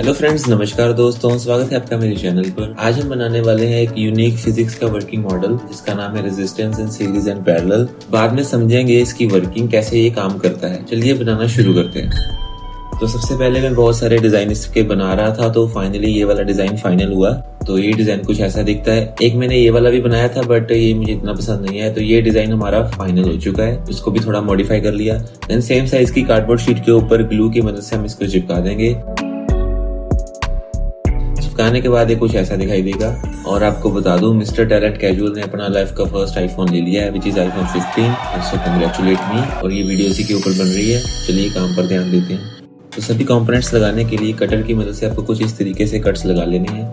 Hello friends, नमस्कार दोस्तों, स्वागत है आपका मेरे चैनल पर। आज हम बनाने वाले हैं एक यूनिक फिजिक्स का वर्किंग मॉडल जिसका नाम है resistance in series and parallel. बाद में समझेंगे इसकी वर्किंग कैसे ये काम करता है। चलिए बनाना शुरू करते हैं। तो सबसे पहले मैं बहुत सारे डिजाइन इसके बना रहा था, तो फाइनली ये वाला डिजाइन फाइनल हुआ। तो ये डिजाइन कुछ ऐसा दिखता है। एक मैंने ये वाला भी बनाया था बट ये मुझे इतना पसंद नहीं है, तो ये डिजाइन हमारा फाइनल हो चुका है। उसको भी थोड़ा मॉडिफाई कर लिया। देन सेम साइज की कार्डबोर्ड शीट के ऊपर ग्लू की मदद से हम इसको चिपका देंगे। चिपकाने के बाद ये कुछ ऐसा दिखाई देगा। और आपको बता दूं, मिस्टर टैलेंट कैजुअल ने अपना लाइफ का फर्स्ट आईफोन ले लिया है, which is iPhone 15। So congratulate me. और ये वीडियो इसी के ऊपर बन रही है। चलिए काम पर ध्यान देते हैं। तो सभी कंपोनेंट्स लगाने के लिए कटर की मदद से आपको कुछ इस तरीके से कट्स लगा लेने हैं।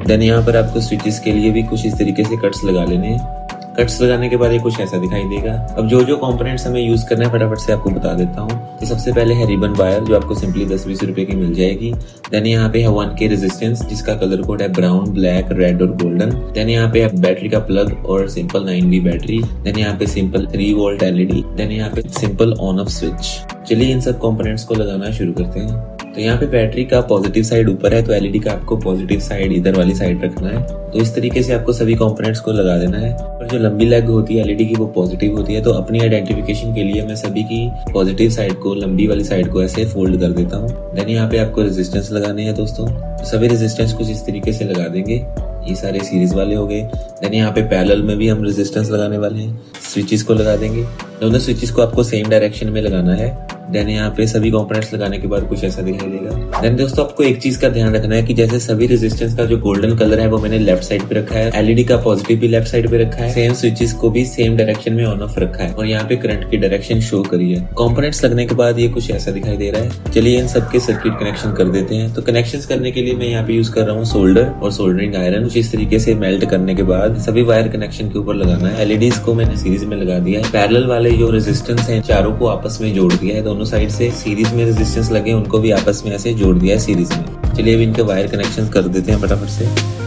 देन यहाँ पर आपको स्विचेस के लिए भी कुछ इस तरीके से कट्स लगा लेने हैं। कट्स लगाने के बाद ये कुछ ऐसा दिखाई देगा। अब जो जो कंपोनेंट्स हमें यूज करना है फटाफट से आपको बता देता हूँ। तो सबसे पहले है रिबन वायर, जो आपको सिंपली 10-20 रुपए की मिल जाएगी। देन यहाँ पे है 1K रेजिस्टेंस, जिसका कलर कोड है ब्राउन, ब्लैक, रेड और गोल्डन। देन यहाँ पे है बैटरी का प्लग और सिंपल 9V बैटरी। देन यहाँ पे सिंपल 3 वोल्ट LED। देन यहाँ पे सिंपल ऑन ऑफ स्विच। चलिए इन सब कंपोनेंट्स को लगाना शुरू करते हैं। तो यहाँ पे बैटरी का पॉजिटिव साइड ऊपर है, तो LED का आपको पॉजिटिव साइड इधर वाली साइड रखना है। तो इस तरीके से आपको सभी कंपोनेंट्स को लगा देना है। और जो लंबी लेग होती है LED की वो पॉजिटिव होती है, तो अपनी आइडेंटिफिकेशन के लिए मैं सभी की पॉजिटिव साइड को, लंबी वाली साइड को ऐसे फोल्ड कर देता हूँ। देन यहाँ पे आपको रेजिस्टेंस लगाने हैं दोस्तों। तो सभी रेजिस्टेंस कुछ इस तरीके से लगा देंगे। ये सारे सीरीज वाले हो गए। देन यहाँ पे पैरेलल में भी हम रेजिस्टेंस लगाने वाले हैं। स्विचेस को लगा देंगे। दोनों स्विचेस को आपको सेम डायरेक्शन में लगाना है। देन यहाँ पे सभी कंपोनेंट्स लगाने के बाद कुछ ऐसा दिखाई देगा। देन दोस्तों आपको एक चीज का ध्यान रखना है कि जैसे सभी रेजिस्टेंस का जो गोल्डन कलर है वो मैंने लेफ्ट साइड पे रखा है, LED का पॉजिटिव भी लेफ्ट साइड पे रखा है, सेम स्विचेस को भी सेम डायरेक्शन में ऑन ऑफ रखा है। और यहाँ पे करंट की डायरेक्शन शो करी है। कंपोनेंट्स लगने के बाद ये कुछ ऐसा दिखाई दे रहा है। चलिए इन सबके सर्किट कनेक्शन कर देते हैं। तो कनेक्शन करने के लिए मैं यहाँ पे यूज कर रहा हूँ सोल्डर और सोल्डरिंग आयरन। कुछ इस तरीके से मेल्ट करने के बाद सभी वायर कनेक्शन के ऊपर लगाना है। LEDs को मैंने सीरीज में लगा दिया है। पैरेलल वाले जो रेजिस्टेंस है चारों को आपस में जोड़ दिया है। दोनों साइड से सीरीज में रेजिस्टेंस लगे उनको भी आपस में ऐसे जोड़ दिया है सीरीज में। चलिए अब इनके वायर कनेक्शन कर देते हैं फटाफट से।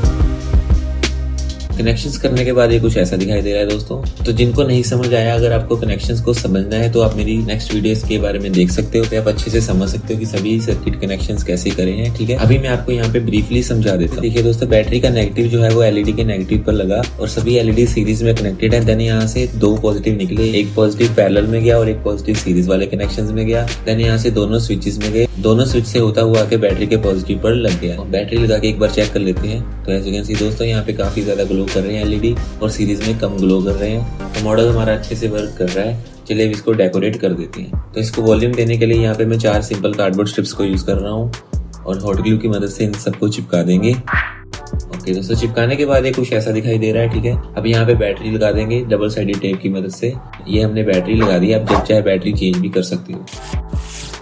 कनेक्शंस करने के बाद ये कुछ ऐसा दिखाई दे रहा है दोस्तों। तो जिनको नहीं समझ आया, अगर आपको कनेक्शंस को समझना है तो आप मेरी नेक्स्ट वीडियोस के बारे में देख सकते हो, तो आप अच्छे से समझ सकते हो कि सभी सर्किट कनेक्शंस कैसे करें हैं। ठीक है, अभी मैं आपको यहाँ पे ब्रीफली समझा देता हूँ। देखिए दोस्तों, बैटरी का नेगेटिव जो है वो LED के नेगेटिव पर लगा और सभी LED सीरीज में कनेक्टेड है। देन यहाँ से 2 पॉजिटिव निकले, एक पॉजिटिव पैरेलल में गया और एक पॉजिटिव सीरीज वाले कनेक्शन में गया। देन यहाँ से दोनों स्विचेस में गए, दोनों स्विच से होता हुआ के बैटरी के पॉजिटिव पर लग गया। बैटरी लगा के एक बार चेक कर लेते हैं। तो एज यू कैन सी दोस्तों, यहाँ पे काफी ज्यादा ग्लो कर रहे हैं LED और सीरीज में कम ग्लो कर रहे हैं। तो मॉडल हमारा अच्छे से वर्क कर रहा है। चलिए अब इसको डेकोरेट कर देते हैं। तो इसको वॉल्यूम देने के लिए यहाँ पे मैं 4 सिंपल कार्डबोर्ड स्ट्रिप्स को यूज कर रहा हूँ और हॉट ग्लू की मदद से इन सबको चिपका देंगे। ओके दोस्तों, चिपकाने के बाद ये कुछ ऐसा दिखाई दे रहा है। ठीक है, अब यहाँ पे बैटरी लगा देंगे डबल साइडेड टेप की मदद से। ये हमने बैटरी लगा दी, आप जब चाहे बैटरी चेंज भी कर सकते हो।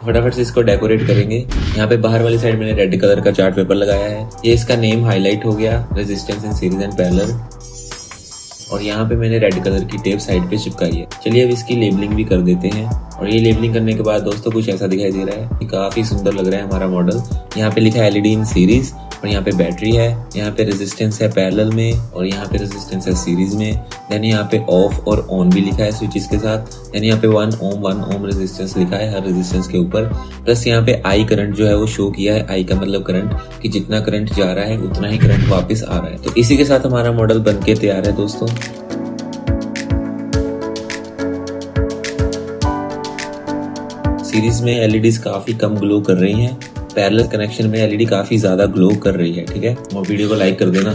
फटाफट से इसको डेकोरेट करेंगे। यहाँ पे बाहर वाली साइड मैंने रेड कलर का चार्ट पेपर लगाया है। ये इसका नेम हाईलाइट हो गया, resistance in series and parallel. और यहाँ पे मैंने रेड कलर की टेप साइड पे चिपकाई है। चलिए अब इसकी लेबलिंग भी कर देते हैं। और ये लेबलिंग करने के बाद दोस्तों कुछ ऐसा दिखाई दे रहा है। काफी सुंदर लग रहा है हमारा मॉडल। यहाँ पे लिखा है LED इन सीरीज और यहाँ पे बैटरी है, यहाँ पे रेजिस्टेंस है पैरेलल में और यहाँ पे रेजिस्टेंस है सीरीज में। देन यहाँ पे ऑफ और ऑन भी लिखा है स्विचेस के साथ। देन यहाँ पे 1 ओम रेजिस्टेंस लिखा है हर रेजिस्टेंस के ऊपर। प्लस यहाँ पे I करंट जो है वो शो किया है। I का मतलब करंट, कि जितना करंट जा रहा है उतना ही करंट वापस आ रहा है। तो इसी के साथ हमारा मॉडल बनके तैयार है दोस्तों। सीरीज में LEDs काफी कम ग्लो कर रही हैं। पैरेलल कनेक्शन में LED काफी ज्यादा ग्लो कर रही है। ठीक है, और वीडियो को लाइक कर देना।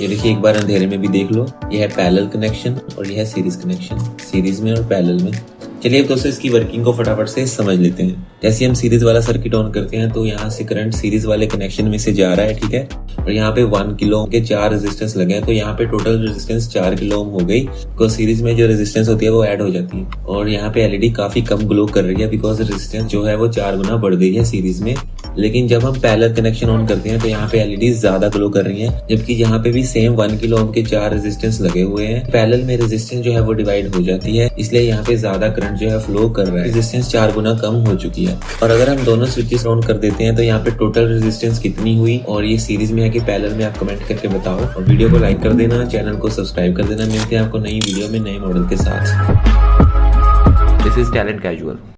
ये देखिए, एक बार अंधेरे में भी देख लो। ये है पैरेलल कनेक्शन और ये है सीरीज कनेक्शन, सीरीज में और पैरेलल में। चलिए अब दोस्तों इसकी वर्किंग को फटाफट से समझ लेते हैं। जैसे हम सीरीज वाला सर्किट ऑन करते हैं तो यहाँ से करंट सीरीज वाले कनेक्शन में से जा रहा है। ठीक है, और यहाँ पे 1 किलो ओम के 4 रेजिस्टेंस लगे हैं, तो यहाँ पे टोटल रेजिस्टेंस 4 किलो ओम हो गई। बिकॉज सीरीज में जो रेजिस्टेंस होती है वो ऐड हो जाती है। और यहाँ पे LED काफी कम ग्लो कर रही है बिकॉज रेजिस्टेंस जो है वो 4 गुना बढ़ गई है सीरीज में। लेकिन जब हम पैरेलल कनेक्शन ऑन करते हैं तो यहाँ पे LEDs ज्यादा ग्लो कर रही हैं, जबकि यहाँ पे भी सेम 1 किलो ओम के 4 रेजिस्टेंस लगे हुए हैं। पैरेलल में रेजिस्टेंस जो है वो डिवाइड हो जाती है, इसलिए यहाँ पे ज्यादा करंट जो है फ्लो कर रहा है। रेजिस्टेंस 4 गुना कम हो चुकी है। और अगर हम दोनों स्विचेस ऑन कर देते हैं तो यहाँ पे टोटल रेजिस्टेंस कितनी हुई और ये सीरीज में है कि पैरेलल में, आप कमेंट करके बताओ। और वीडियो को लाइक कर देना, चैनल को सब्सक्राइब कर देना। मिलते हैं आपको नई वीडियो में नए मॉडल के साथ। Talent casual.